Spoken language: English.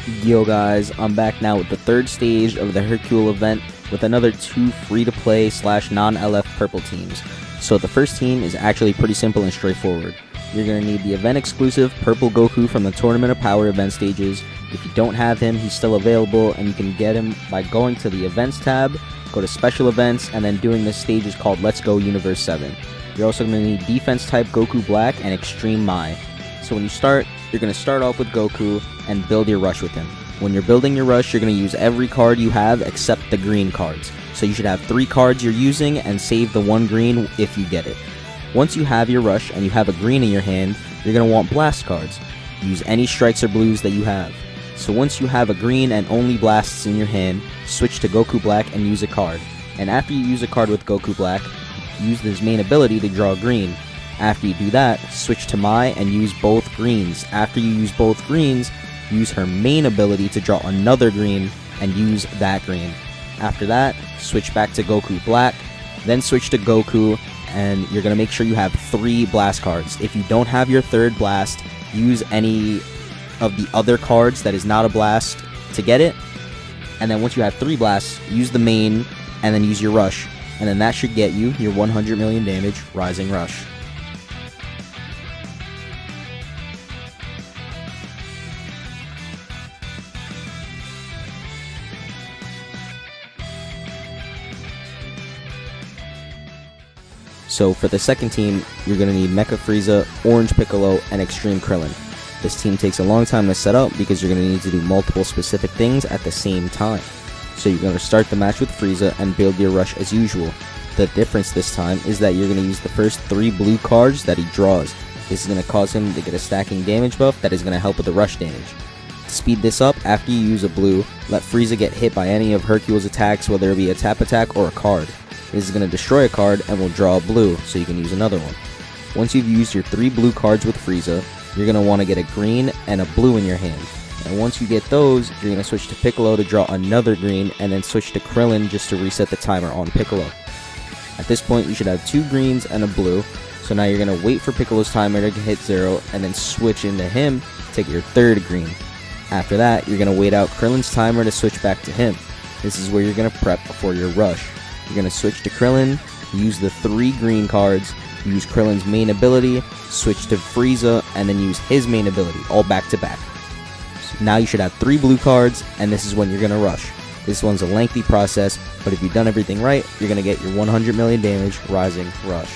Yo guys, I'm back now with the third stage of the Hercule event with another 2 free-to-play / non-LF purple teams. So the first team is actually pretty simple and straightforward. You're going to need the event exclusive purple Goku from the Tournament of Power event stages. If you don't have him, he's still available and you can get him by going to the events tab, go to special events, and then doing this stage is called Let's Go Universe 7. You're also going to need defense type Goku Black and Extreme Mai. So when you start, you're going to start off with Goku and build your rush with him. When you're building your rush, you're going to use every card you have except the green cards. So you should have 3 cards you're using and save the 1 green if you get it. Once you have your rush and you have a green in your hand, you're going to want blast cards. Use any strikes or blues that you have. So once you have a green and only blasts in your hand, switch to Goku Black and use a card. And after you use a card with Goku Black, use his main ability to draw green. After you do that, switch to Mai and use both greens. After you use both greens, use her main ability to draw another green and use that green. After that, switch back to Goku Black, then switch to Goku, and you're going to make sure you have 3 blast cards. If you don't have your 3rd blast, use any of the other cards that is not a blast to get it. And then once you have 3 blasts, use the main and then use your rush. And then that should get you your 100 million damage Rising Rush. So for the second team, you're going to need Mecha Frieza, Orange Piccolo, and Extreme Krillin. This team takes a long time to set up because you're going to need to do multiple specific things at the same time. So you're going to start the match with Frieza and build your rush as usual. The difference this time is that you're going to use the first 3 blue cards that he draws. This is going to cause him to get a stacking damage buff that is going to help with the rush damage. To speed this up, after you use a blue, let Frieza get hit by any of Hercule's attacks, whether it be a tap attack or a card. This is going to destroy a card and will draw a blue, so you can use another one. Once you've used your 3 blue cards with Frieza, you're going to want to get a green and a blue in your hand. And once you get those, you're going to switch to Piccolo to draw another green, and then switch to Krillin just to reset the timer on Piccolo. At this point, you should have 2 greens and a blue, so now you're going to wait for Piccolo's timer to hit 0, and then switch into him to get your 3rd green. After that, you're going to wait out Krillin's timer to switch back to him. This is where you're going to prep for your rush. You're going to switch to Krillin, use the 3 green cards, use Krillin's main ability, switch to Frieza, and then use his main ability, all back to back. So now you should have 3 blue cards, and this is when you're going to rush. This one's a lengthy process, but if you've done everything right, you're going to get your 100 million damage Rising Rush.